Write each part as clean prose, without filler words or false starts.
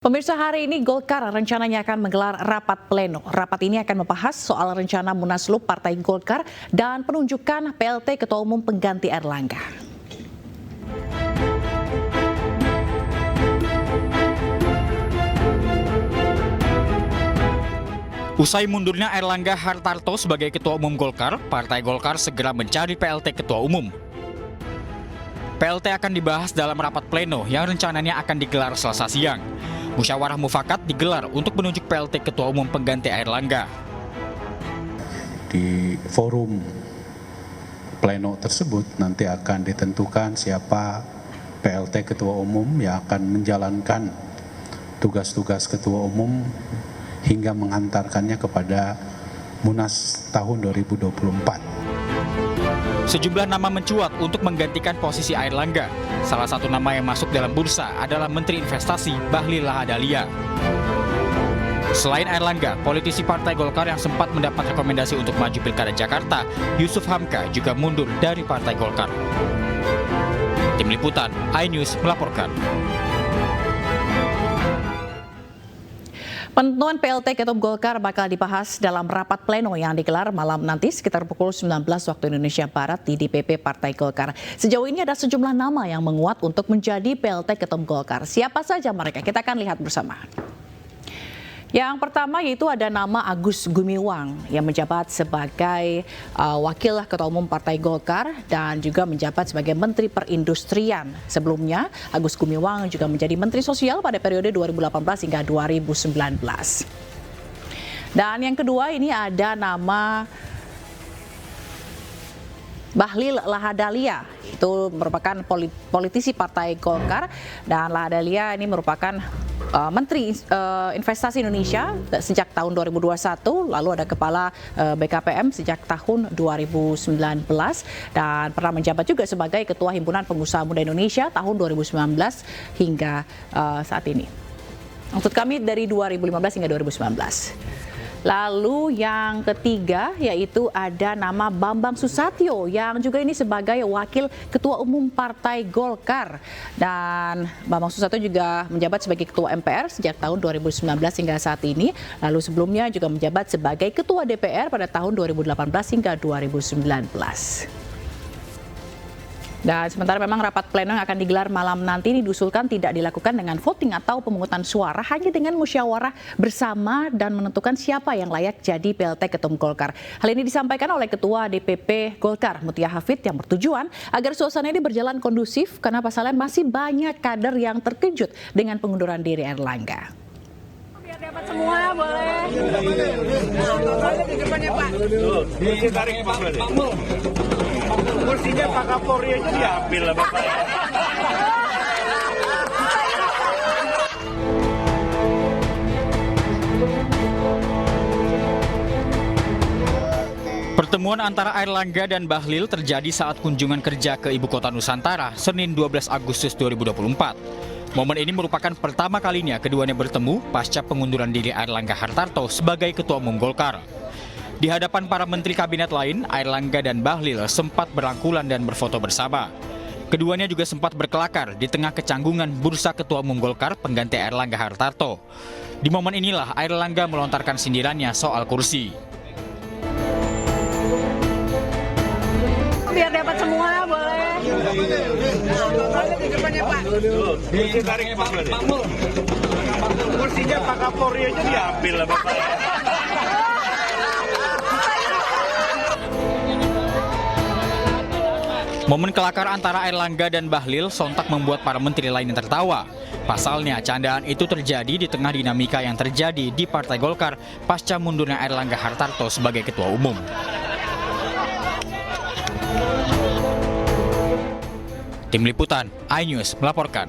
Pemirsa, hari ini Golkar rencananya akan menggelar rapat pleno. Rapat ini akan membahas soal rencana Munaslup Partai Golkar dan penunjukan PLT Ketua Umum pengganti Erlangga. Usai mundurnya Erlangga Hartarto sebagai Ketua Umum Golkar, Partai Golkar segera mencari PLT Ketua Umum. PLT akan dibahas dalam rapat pleno yang rencananya akan digelar Selasa siang. Musyawarah mufakat digelar untuk menunjuk PLT Ketua Umum pengganti Erlangga. Di forum pleno tersebut nanti akan ditentukan siapa PLT Ketua Umum yang akan menjalankan tugas-tugas Ketua Umum hingga mengantarkannya kepada Munas tahun 2024. Sejumlah nama mencuat untuk menggantikan posisi Erlangga. Salah satu nama yang masuk dalam bursa adalah Menteri Investasi Bahlil Lahadalia. Selain Erlangga, politisi Partai Golkar yang sempat mendapat rekomendasi untuk maju Pilkada Jakarta, Yusuf Hamka juga mundur dari Partai Golkar. Tim Liputan, iNews melaporkan. Penentuan PLT Ketua Umum Golkar bakal dibahas dalam rapat pleno yang digelar malam nanti sekitar pukul 19 waktu Indonesia Barat di DPP Partai Golkar. Sejauh ini ada sejumlah nama yang menguat untuk menjadi PLT Ketua Umum Golkar. Siapa saja mereka? Kita akan lihat bersama. Yang pertama yaitu ada nama Agus Gumiwang yang menjabat sebagai Wakil Ketua Umum Partai Golkar dan juga menjabat sebagai Menteri Perindustrian. Sebelumnya, Agus Gumiwang juga menjadi Menteri Sosial pada periode 2018 hingga 2019. Dan yang kedua ini ada nama Bahlil Lahadalia, itu merupakan politisi Partai Golkar, dan Lahadalia ini merupakan Menteri Investasi Indonesia sejak tahun 2021, lalu ada Kepala BKPM sejak tahun 2019 dan pernah menjabat juga sebagai Ketua Himpunan Pengusaha Muda Indonesia tahun 2019 hingga saat ini. Maksud kami dari 2015 hingga 2019. Lalu yang ketiga yaitu ada nama Bambang Susatyo yang juga ini sebagai Wakil Ketua Umum Partai Golkar. Dan Bambang Susatyo juga menjabat sebagai Ketua MPR sejak tahun 2019 hingga saat ini. Lalu sebelumnya juga menjabat sebagai Ketua DPR pada tahun 2018 hingga 2019. Dan sementara memang rapat pleno yang akan digelar malam nanti ini diusulkan tidak dilakukan dengan voting atau pemungutan suara, hanya dengan musyawarah bersama dan menentukan siapa yang layak jadi PLT Ketua Umum Golkar. Hal ini disampaikan oleh Ketua DPP Golkar Mutia Hafid yang bertujuan agar suasana ini berjalan kondusif karena pasalnya masih banyak kader yang terkejut dengan pengunduran diri Erlangga. Biar dapat semua boleh. Boleh di depannya Pak. Ditarik Pak. Kursinya Pak Kapolri aja diambil lah Bapak. Pertemuan antara Erlangga dan Bahlil terjadi saat kunjungan kerja ke Ibu Kota Nusantara, Senin 12 Agustus 2024. Momen ini merupakan pertama kalinya keduanya bertemu pasca pengunduran diri Erlangga Hartarto sebagai Ketua Umum Golkar. Di hadapan para menteri kabinet lain, Erlangga dan Bahlil sempat berangkulan dan berfoto bersama. Keduanya juga sempat berkelakar di tengah kecanggungan bursa Ketua Umum Golkar pengganti Erlangga Hartarto. Di momen inilah Erlangga melontarkan sindirannya soal kursi. Biar dapat semua boleh. Boleh di depannya Pak. Ditarik Pak. Kursinya Pak Kapolri aja diambil lah Bapak. Momen kelakar antara Erlangga dan Bahlil sontak membuat para menteri lain tertawa. Pasalnya, candaan itu terjadi di tengah dinamika yang terjadi di Partai Golkar pasca mundurnya Erlangga Hartarto sebagai Ketua Umum. Tim Liputan, iNews melaporkan.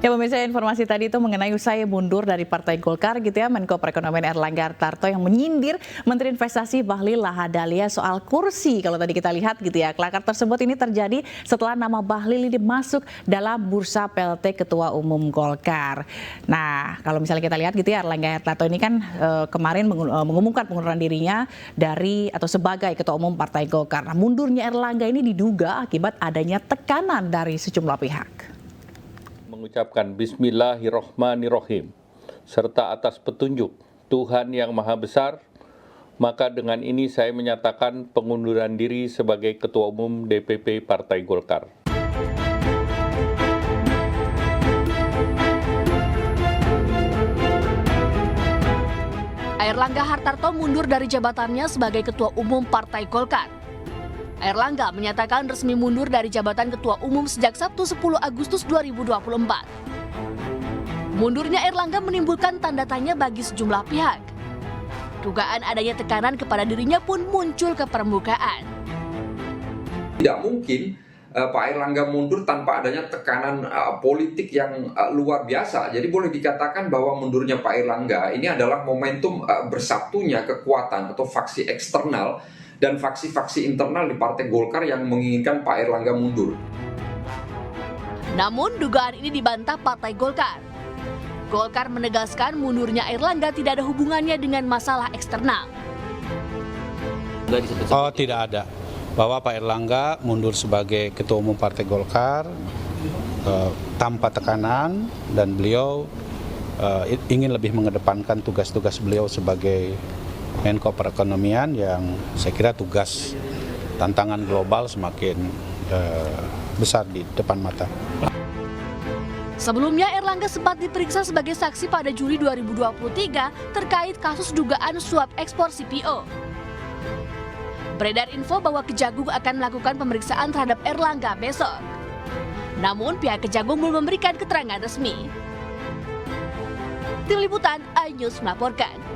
Ya pemirsa, informasi tadi itu mengenai usai mundur dari Partai Golkar gitu ya, Menko Perekonomian Erlangga Hartarto yang menyindir Menteri Investasi Bahlil Lahadalia soal kursi. Kalau tadi kita lihat gitu ya, kelakar tersebut ini terjadi setelah nama Bahlil ini masuk dalam bursa PLT Ketua Umum Golkar. Nah, kalau misalnya kita lihat gitu ya, Erlangga Hartarto ini kan kemarin mengumumkan pengunduran dirinya dari atau sebagai Ketua Umum Partai Golkar. Nah, mundurnya Erlangga ini diduga akibat adanya tekanan dari sejumlah pihak. mengucapkan Bismillahirrohmanirrohim serta atas petunjuk Tuhan Yang Maha Besar, maka dengan ini saya menyatakan pengunduran diri sebagai Ketua Umum DPP Partai Golkar. Airlangga Hartarto mundur dari jabatannya sebagai Ketua Umum Partai Golkar. Airlangga menyatakan resmi mundur dari jabatan Ketua Umum sejak Sabtu 10 Agustus 2024. Mundurnya Airlangga menimbulkan tanda tanya bagi sejumlah pihak. Dugaan adanya tekanan kepada dirinya pun muncul ke permukaan. Tidak mungkin Pak Airlangga mundur tanpa adanya tekanan politik yang luar biasa. Jadi boleh dikatakan bahwa mundurnya Pak Airlangga ini adalah momentum bersatunya kekuatan atau faksi eksternal dan faksi-faksi internal di Partai Golkar yang menginginkan Pak Airlangga mundur. Namun dugaan ini dibantah Partai Golkar. Golkar menegaskan mundurnya Airlangga tidak ada hubungannya dengan masalah eksternal. Oh, tidak ada. Bahwa Pak Airlangga mundur sebagai Ketua Umum Partai Golkar tanpa tekanan, dan beliau ingin lebih mengedepankan tugas-tugas beliau sebagai Menko Perekonomian yang saya kira tugas tantangan global semakin besar di depan mata. Sebelumnya Airlangga sempat diperiksa sebagai saksi pada Juli 2023 terkait kasus dugaan suap ekspor CPO. Beredar info bahwa Kejagung akan melakukan pemeriksaan terhadap Airlangga besok. Namun pihak Kejagung belum memberikan keterangan resmi. Tim Liputan iNews melaporkan.